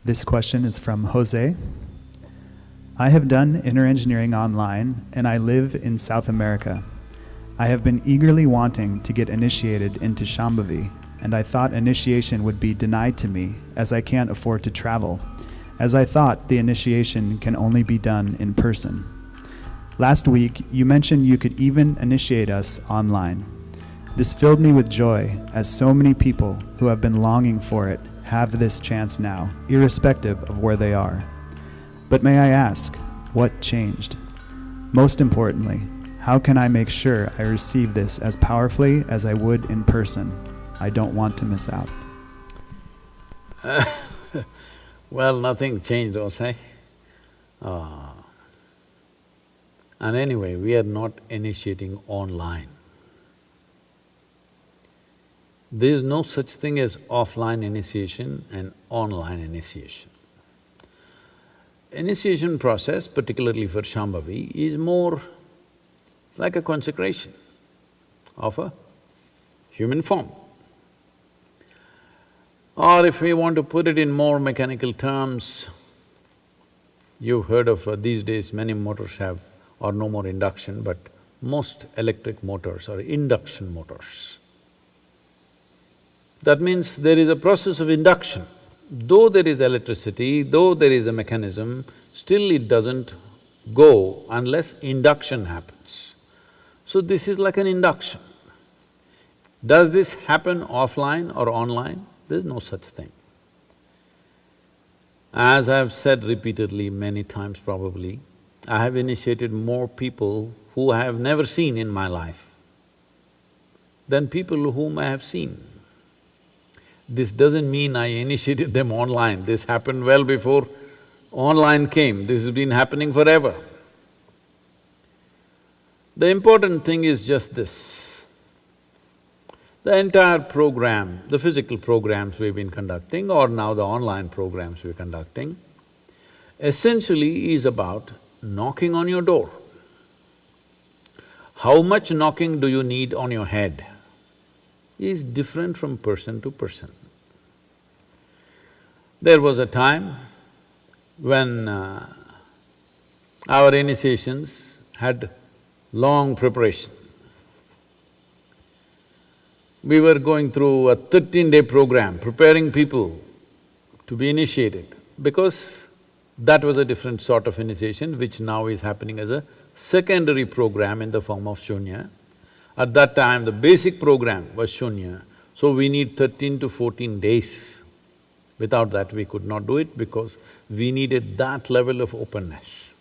This question is from Jose. I have done inner engineering online and I live in South America. I have been eagerly wanting to get initiated into Shambhavi, and I thought initiation would be denied to me as I can't afford to travel, as I thought the initiation can only be done in person. Last week, you mentioned you could even initiate us online. This filled me with joy, as so many people who have been longing for it have this chance now, irrespective of where they are. But may I ask, what changed? Most importantly, how can I make sure I receive this as powerfully as I would in person? I don't want to miss out. Well, nothing changed, Jose. And anyway, we are not initiating online. There is no such thing as offline initiation and online initiation. Initiation process, particularly for Shambhavi, is more like a consecration of a human form. Or if we want to put it in more mechanical terms, you've heard of these days many motors have or no more induction, but most electric motors are induction motors. That means there is a process of induction. Though there is electricity, though there is a mechanism, still it doesn't go unless induction happens. So this is like an induction. Does this happen offline or online? There's no such thing. As I've said repeatedly, many times probably, I have initiated more people who I have never seen in my life than people whom I have seen. This doesn't mean I initiated them online, this happened well before online came, this has been happening forever. The important thing is just this. The entire program, the physical programs we've been conducting or now the online programs we're conducting, essentially is about knocking on your door. How much knocking do you need on your head is different from person to person. There was a time when our initiations had long preparation. We were going through a 13-day program, preparing people to be initiated, because that was a different sort of initiation which now is happening as a secondary program in the form of Shunya. At that time, the basic program was Shunya, so we need 13 to 14 days. Without that, we could not do it because we needed that level of openness.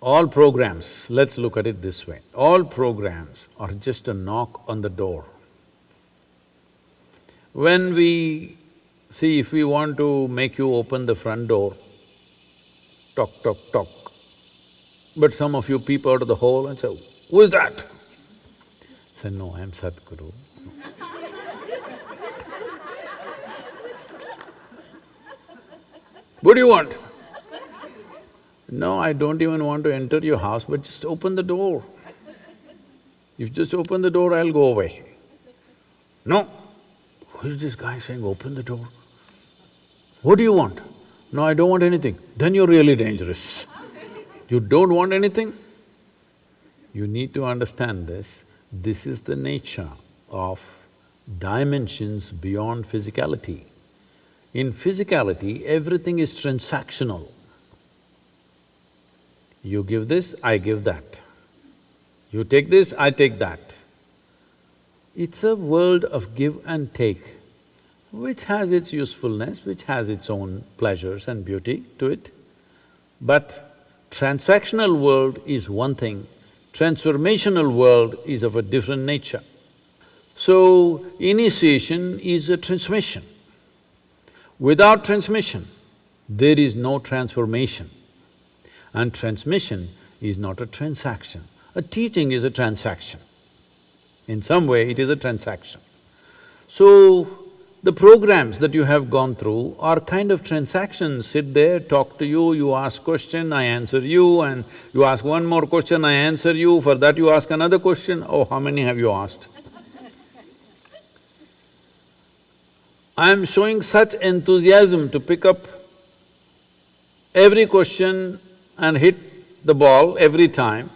All programs, let's look at it this way, all programs are just a knock on the door. When we… see, if we want to make you open the front door, tock, tock, tock, but some of you peep out of the hole and say, "Who is that?" Say, "No, I'm Sadhguru." "What do you want?" "No, I don't even want to enter your house, but just open the door. If you just open the door, I'll go away." "No." "Who is this guy saying, open the door? What do you want?" "No, I don't want anything." "Then you're really dangerous. You don't want anything?" You need to understand this. This is the nature of dimensions beyond physicality. In physicality, everything is transactional. You give this, I give that. You take this, I take that. It's a world of give and take, which has its usefulness, which has its own pleasures and beauty to it. But transactional world is one thing, transformational world is of a different nature. So, initiation is a transmission. Without transmission, there is no transformation. And transmission is not a transaction. A teaching is a transaction. In some way, it is a transaction. So, the programs that you have gone through are kind of transactions. Sit there, talk to you, you ask question, I answer you, and you ask one more question, I answer you, for that you ask another question. Oh, how many have you asked? I am showing such enthusiasm to pick up every question and hit the ball every time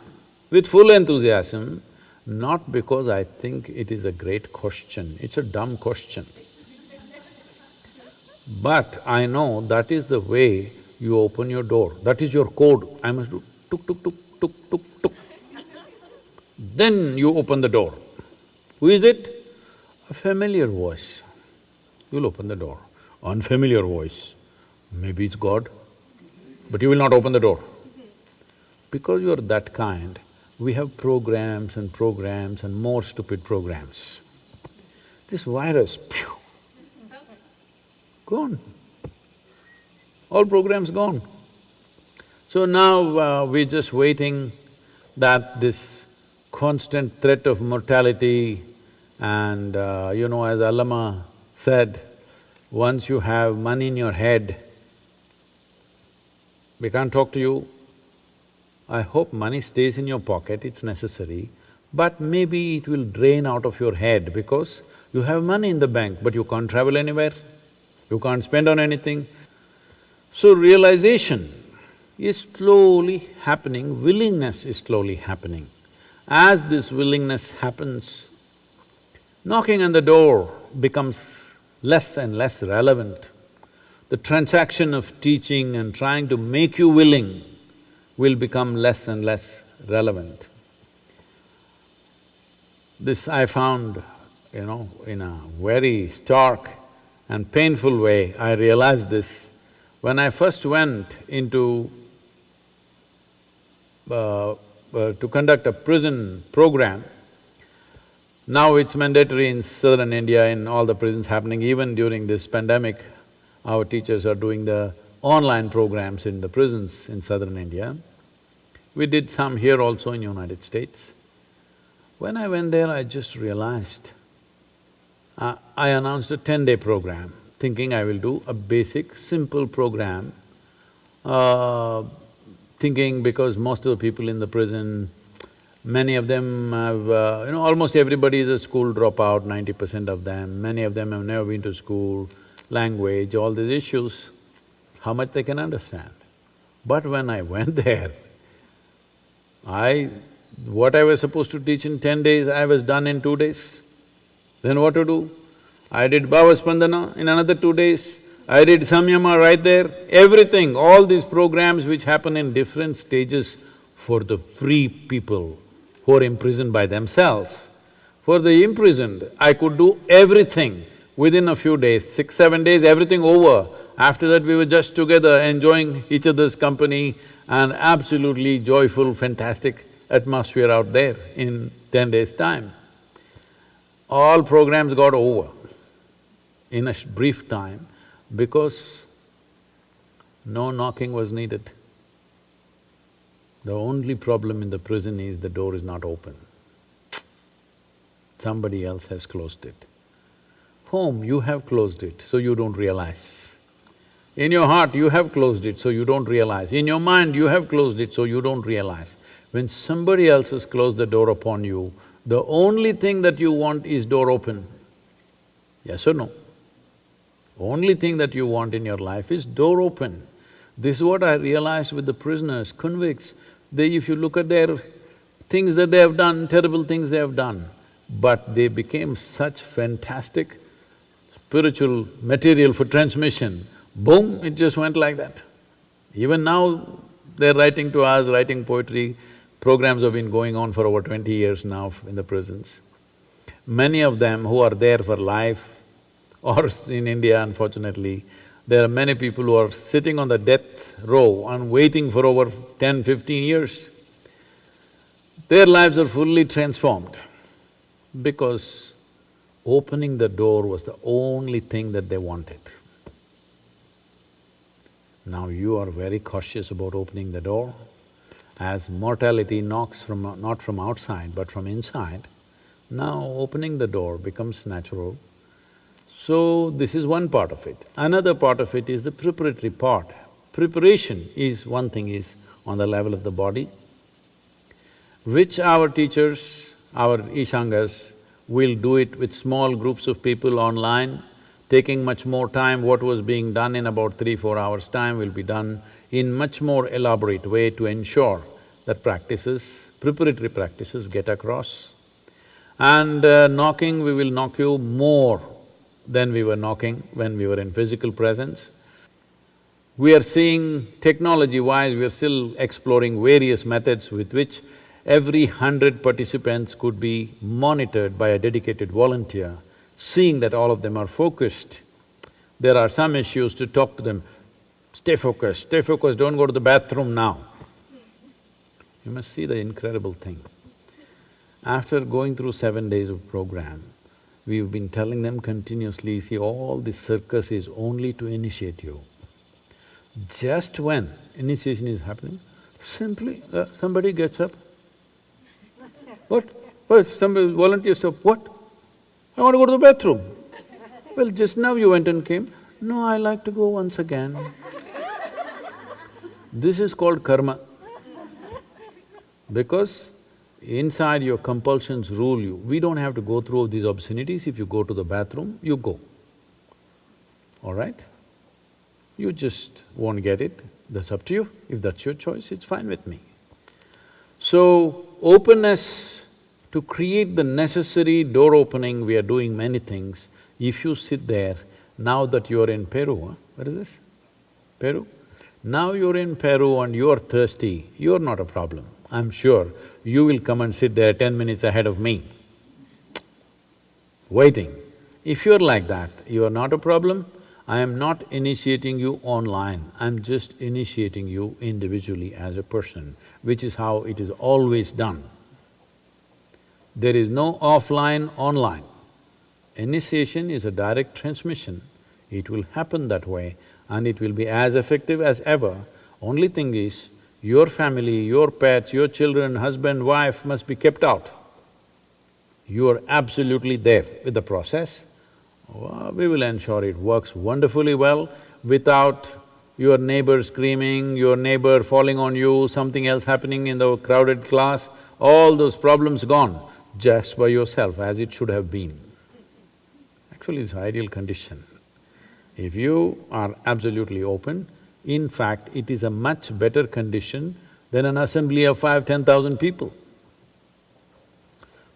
with full enthusiasm, not because I think it is a great question, it's a dumb question. But I know that is the way you open your door, that is your code. I must do tuk tuk tuk tuk tuk tuk. Then you open the door. Who is it? A familiar voice. You'll open the door. Unfamiliar voice, maybe it's God, but you will not open the door. Because you're that kind, we have programs and more stupid programs. This virus, phew, gone. All programs gone. So now we're just waiting that this constant threat of mortality and as Allama said, once you have money in your head, we can't talk to you. I hope money stays in your pocket, it's necessary, but maybe it will drain out of your head because you have money in the bank, but you can't travel anywhere, you can't spend on anything. So realization is slowly happening, willingness is slowly happening. As this willingness happens, knocking on the door becomes less and less relevant. The transaction of teaching and trying to make you willing will become less and less relevant. This I found, in a very stark and painful way, I realized this. When I first went into to conduct a prison program, now it's mandatory in southern India, in all the prisons happening, even during this pandemic, our teachers are doing the online programs in the prisons in southern India. We did some here also in United States. When I went there, I just realized, I announced a 10-day program, thinking I will do a basic, simple program, thinking because most of the people in the prison, many of them have… almost everybody is a school dropout, 90% of them. Many of them have never been to school, language, all these issues, how much they can understand. But when I went there, what I was supposed to teach in 10 days, I was done in 2 days. Then what to do? I did Bhavaspandana in another 2 days, I did Samyama right there, everything, all these programs which happen in different stages for the free people who are imprisoned by themselves. For the imprisoned, I could do everything within a few days, 6-7 days, everything over. After that, we were just together enjoying each other's company and absolutely joyful, fantastic atmosphere out there in 10 days' time. All programs got over in a brief time because no knocking was needed. The only problem in the prison is the door is not open. Somebody else has closed it. Home, you have closed it, so you don't realize. In your heart, you have closed it, so you don't realize. In your mind, you have closed it, so you don't realize. When somebody else has closed the door upon you, the only thing that you want is door open. Yes or no? Only thing that you want in your life is door open. This is what I realized with the prisoners, convicts. If you look at their things that they have done, terrible things they have done, but they became such fantastic spiritual material for transmission, boom, it just went like that. Even now, they're writing to us, writing poetry, programs have been going on for over 20 years now in the prisons. Many of them who are there for life, or in India, unfortunately, there are many people who are sitting on the death row and waiting for over 10, 15 years. Their lives are fully transformed because opening the door was the only thing that they wanted. Now you are very cautious about opening the door. As mortality knocks not from outside but from inside, now opening the door becomes natural. So, this is one part of it. Another part of it is the preparatory part. Preparation is… one thing is on the level of the body, which our teachers, our Ishangas will do it with small groups of people online, taking much more time. What was being done in about 3-4 hours' time will be done in much more elaborate way to ensure that preparatory practices get across. And knocking, we will knock you more than we were knocking when we were in physical presence. We are seeing technology-wise, we are still exploring various methods with which every 100 participants could be monitored by a dedicated volunteer, seeing that all of them are focused. There are some issues to talk to them, stay focused, don't go to the bathroom now. You must see the incredible thing. After going through 7 days of program, we've been telling them continuously, see, all this circus is only to initiate you. Just when initiation is happening, simply somebody gets up. What? What? Somebody volunteers up, what? I want to go to the bathroom. Well, just now you went and came. No, I like to go once again. This is called karma. Because inside your compulsions rule you. We don't have to go through these obscenities. If you go to the bathroom, you go. All right? You just won't get it, that's up to you. If that's your choice, it's fine with me. So, openness to create the necessary door opening, we are doing many things. If you sit there, now that you're in Peru, what is this? Peru? Now you're in Peru and you're thirsty, you're not a problem. I'm sure you will come and sit there 10 minutes ahead of me, waiting. If you're like that, you are not a problem. I am not initiating you online, I'm just initiating you individually as a person, which is how it is always done. There is no offline, online. Initiation is a direct transmission. It will happen that way and it will be as effective as ever. Only thing is, your family, your pets, your children, husband, wife must be kept out. You are absolutely there with the process. We will ensure it works wonderfully well without your neighbor screaming, your neighbor falling on you, something else happening in the crowded class, all those problems gone, just by yourself as it should have been. Actually, it's ideal condition. If you are absolutely open, in fact, it is a much better condition than an assembly of 5,000–10,000 people.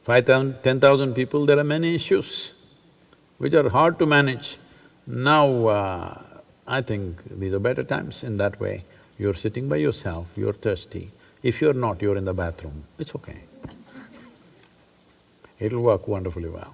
5,000–10,000 people, there are many issues which are hard to manage. Now, I think these are better times in that way. You're sitting by yourself, you're thirsty. If you're not, you're in the bathroom, it's okay. It'll work wonderfully well.